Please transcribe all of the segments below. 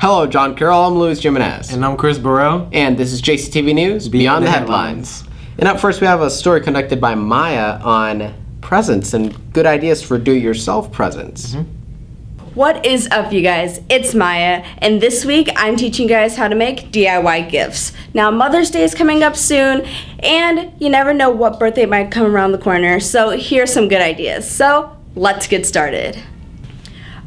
Hello, John Carroll. I'm Luis Jimenez. And I'm Chris Burrell. And this is JCTV News, Beyond the Headlines. And up first, we have a story conducted by Maya on presents and good ideas for do-it-yourself presents. What is up, you guys? It's Maya, and this week I'm teaching you guys how to make DIY gifts. Now, Mother's Day is coming up soon, and you never know what birthday might come around the corner, so here's some good ideas. So, let's get started.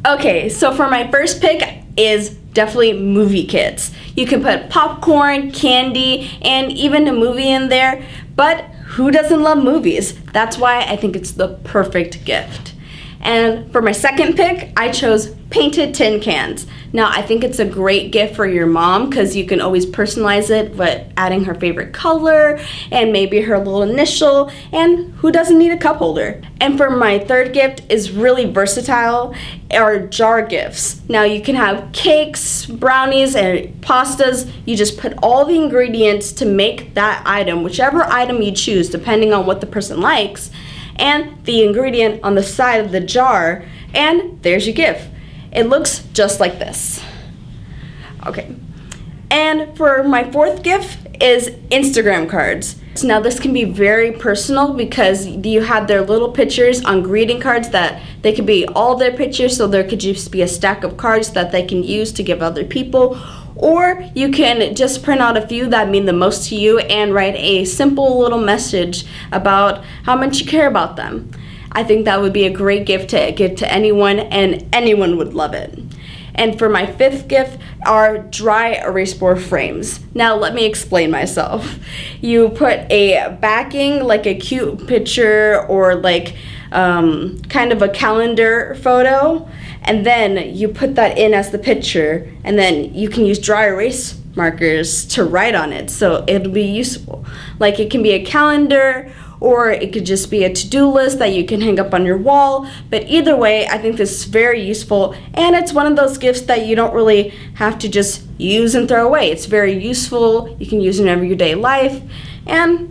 Okay, so for my first pick is definitely movie kits. You can put popcorn, candy, and even a movie in there, but who doesn't love movies? That's why I think it's the perfect gift. And for my second pick, I chose painted tin cans. Now, I think it's a great gift for your mom because you can always personalize it by adding her favorite color and maybe her little initial, and who doesn't need a cup holder? And for my third gift is really versatile, are jar gifts. Now, you can have cakes, brownies, and pastas. You just put all the ingredients to make that item, whichever item you choose, depending on what the person likes, and the ingredient on the side of the jar, and there's your gift. It looks just like this. Okay, and for my fourth gift is Instagram cards. Now this can be very personal because you have their little pictures on greeting cards that they could be all their pictures, so there could just be a stack of cards that they can use to give other people. Or you can just print out a few that mean the most to you and write a simple little message about how much you care about them. I think that would be a great gift to give to anyone, and anyone would love it. And for my fifth gift are dry erase board frames. Now let me explain myself. You put a backing, like a cute picture or like kind of a calendar photo, and then you put that in as the picture, and then you can use dry erase markers to write on it, so it'll be useful. Like it can be a calendar, or it could just be a to-do list that you can hang up on your wall, but either way, I think this is very useful, and it's one of those gifts that you don't really have to just use and throw away. It's very useful, you can use it in everyday life, and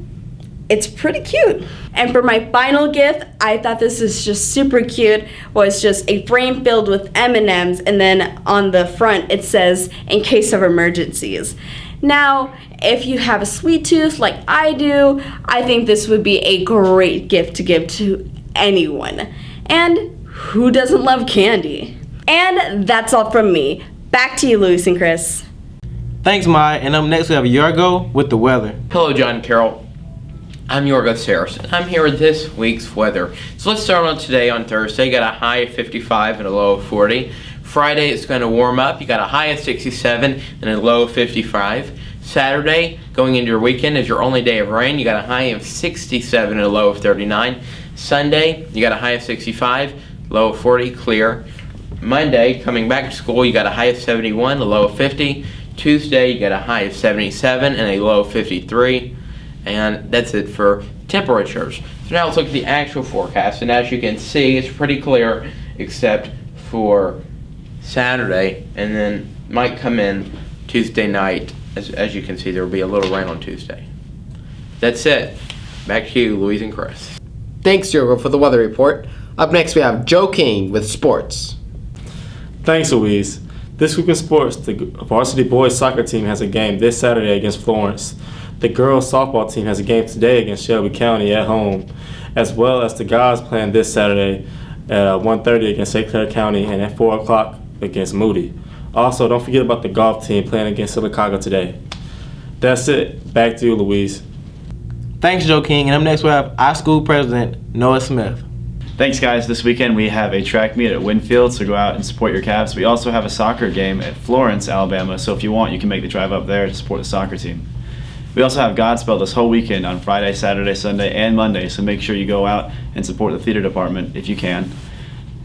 it's pretty cute. And for my final gift, I thought this is just super cute, was just a frame filled with M&Ms, and then on the front it says, "In case of emergencies." Now, if you have a sweet tooth like I do, I think this would be a great gift to give to anyone. And who doesn't love candy? And that's all from me. Back to you, Luis and Chris. Thanks, Maya. And up next we have Yargo with the weather. Hello, John Carroll. I'm Yorgos Harrison. I'm here with this week's weather. So let's start on today on Thursday. Got a high of 55 and a low of 40. Friday it's going to warm up. You got a high of 67 and a low of 55. Saturday, going into your weekend, is your only day of rain. You got a high of 67 and a low of 39. Sunday, you got a high of 65, low of 40, clear. Monday, coming back to school, you got a high of 71, a low of 50. Tuesday, you got a high of 77 and a low of 53. And that's it for temperatures. So now let's look at the actual forecast, and as you can see, it's pretty clear except for Saturday, and then might come in Tuesday night. As you can see, there will be a little rain on Tuesday. That's it. Back to you, Louise and Chris. Thanks, Yorgo, for the weather report. Up next, we have Joe King with sports. Thanks, Louise. This week in sports, the varsity boys soccer team has a game this Saturday against Florence. The girls softball team has a game today against Shelby County at home, as well as the guys playing this Saturday at 1:30 against St. Clair County and at 4 o'clock against Moody. Also, don't forget about the golf team playing against Silicaga today. That's it. Back to you, Louise. Thanks, Joe King. And up next we have our school president, Noah Smith. Thanks, guys. This weekend we have a track meet at Winfield, so go out and support your Cavs. We also have a soccer game at Florence, Alabama, so if you want, you can make the drive up there to support the soccer team. We also have Godspell this whole weekend on Friday, Saturday, Sunday, and Monday, so make sure you go out and support the theater department if you can.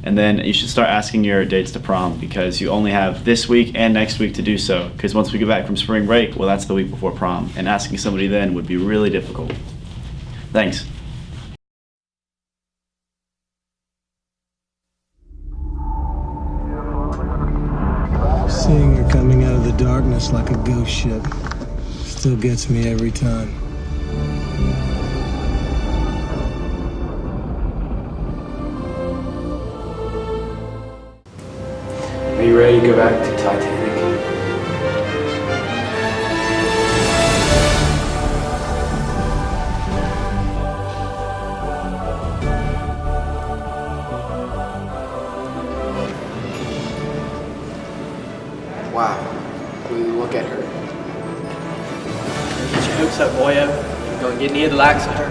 And then you should start asking your dates to prom, because you only have this week and next week to do so, because once we get back from spring break, well, that's the week before prom, and asking somebody then would be really difficult. Thanks. Seeing her coming out of the darkness like a ghost ship still gets me every time. Are you ready to go back to Titanic? What's up, boyo? You gonna get near the likes of her?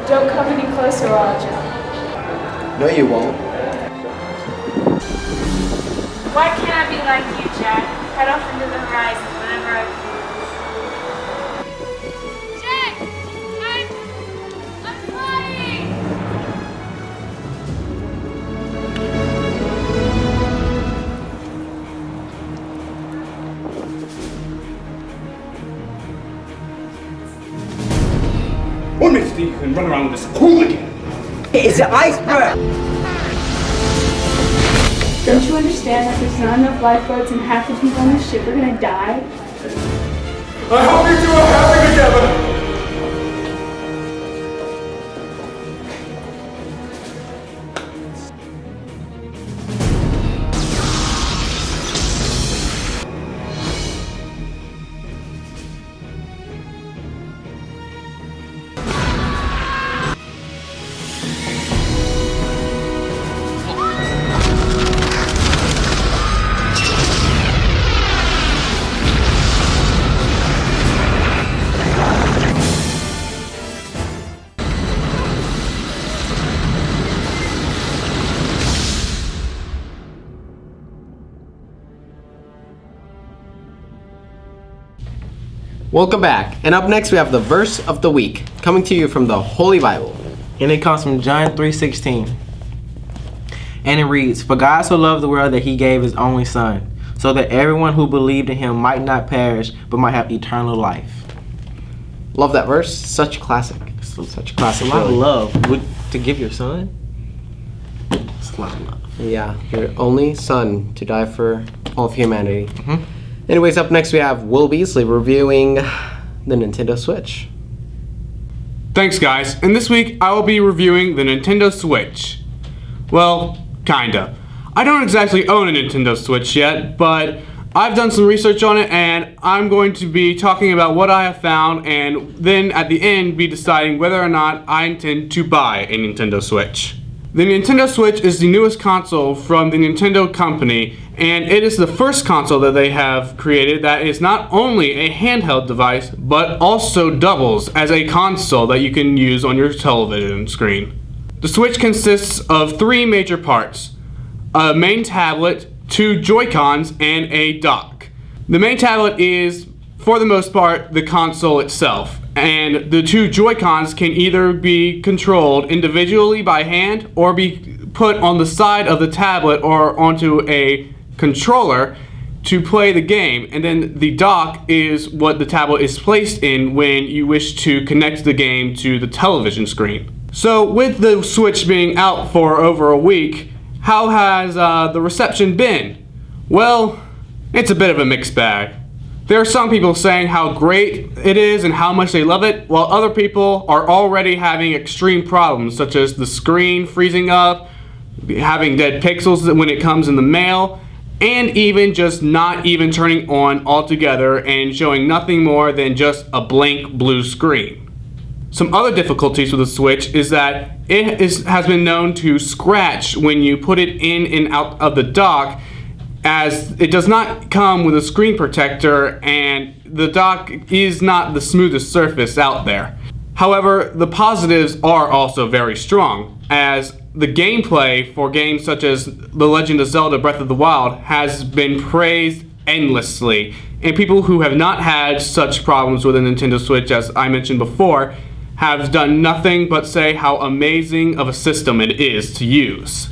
Don't come any closer or I'll jump. No, you won't. Why can't I be like you, Jack? Head off into the horizon whenever I please. Jack! I'm flying! What makes you think you can run around with this hooligan? It's an iceberg! Don't you understand that there's not enough lifeboats and half the people on the ship are gonna die? I hope you two are happy together! Welcome back. And up next we have the verse of the week, coming to you from the Holy Bible. And it comes from John 3:16. And it reads, "For God so loved the world that he gave his only son, so that everyone who believed in him might not perish, but might have eternal life." Love that verse. Such a classic. Such a classic. A lot of really. love to give your son. It's a lot of love. Yeah, your only son to die for all of humanity. Mm-hmm. Anyways, up next we have Will Beasley reviewing the Nintendo Switch. Thanks, guys. And this week I will be reviewing the Nintendo Switch. Well, kinda. I don't exactly own a Nintendo Switch yet, but I've done some research on it and I'm going to be talking about what I have found and then at the end be deciding whether or not I intend to buy a Nintendo Switch. The Nintendo Switch is the newest console from the Nintendo company, and it is the first console that they have created that is not only a handheld device, but also doubles as a console that you can use on your television screen. The Switch consists of three major parts: a main tablet, two Joy-Cons, and a dock. The main tablet is, for the most part, the console itself. And the two Joy-Cons can either be controlled individually by hand or be put on the side of the tablet or onto a controller to play the game. And then the dock is what the tablet is placed in when you wish to connect the game to the television screen. So with the Switch being out for over a week, how has the reception been? Well, it's a bit of a mixed bag. There are some people saying how great it is and how much they love it, while other people are already having extreme problems, such as the screen freezing up, having dead pixels when it comes in the mail, and even just not even turning on altogether and showing nothing more than just a blank blue screen. Some other difficulties with the Switch is that it has been known to scratch when you put it in and out of the dock, as it does not come with a screen protector and the dock is not the smoothest surface out there. However, the positives are also very strong, as the gameplay for games such as The Legend of Zelda Breath of the Wild has been praised endlessly, and people who have not had such problems with a Nintendo Switch, as I mentioned before, have done nothing but say how amazing of a system it is to use.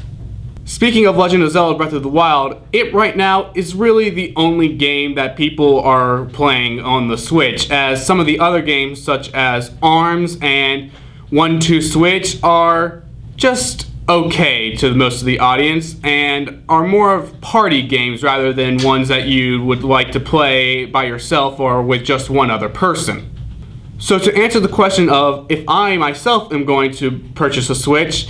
Speaking of Legend of Zelda Breath of the Wild, it right now is really the only game that people are playing on the Switch, as some of the other games such as ARMS and 1-2 Switch are just okay to most of the audience and are more of party games rather than ones that you would like to play by yourself or with just one other person. So to answer the question of if I myself am going to purchase a Switch,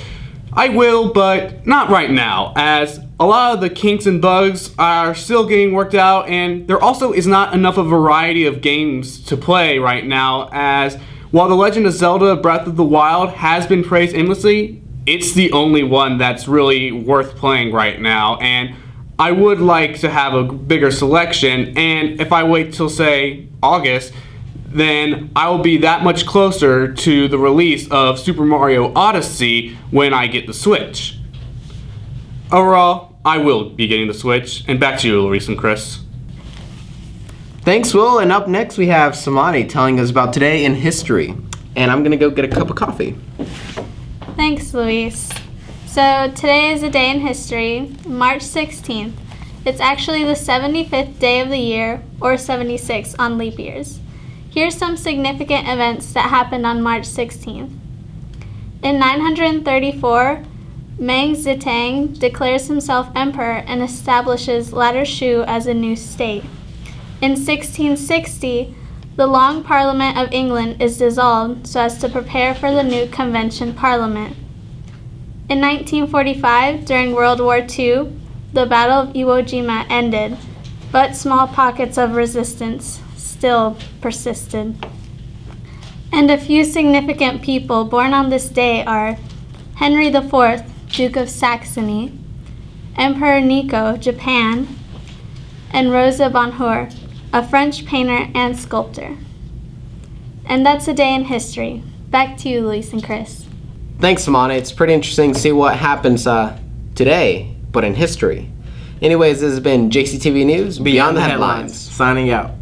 I will, but not right now, as a lot of the kinks and bugs are still getting worked out, and there also is not enough of a variety of games to play right now, as while The Legend of Zelda Breath of the Wild has been praised endlessly, it's the only one that's really worth playing right now, and I would like to have a bigger selection, and if I wait till, say, August, then I will be that much closer to the release of Super Mario Odyssey when I get the Switch. Overall, I will be getting the Switch, and back to you, Luis and Chris. Thanks, Will. And up next, we have Samani telling us about today in history. And I'm going to go get a cup of coffee. Thanks, Luis. So today is a day in history, March 16th. It's actually the 75th day of the year, or 76 on leap years. Here's some significant events that happened on March 16th. In 934, Meng Zitang declares himself emperor and establishes Latter Shu as a new state. In 1660, the Long Parliament of England is dissolved so as to prepare for the new Convention Parliament. In 1945, during World War II, the Battle of Iwo Jima ended, but small pockets of resistance still persisted. And a few significant people born on this day are Henry IV, Duke of Saxony, Emperor Nico, Japan, and Rosa Bonheur, a French painter and sculptor. And that's a day in history. Back to you, Luis and Chris. Thanks, Samani. It's pretty interesting to see what happens today, but in history. Anyways, this has been JCTV News Beyond the Headlines. Signing out.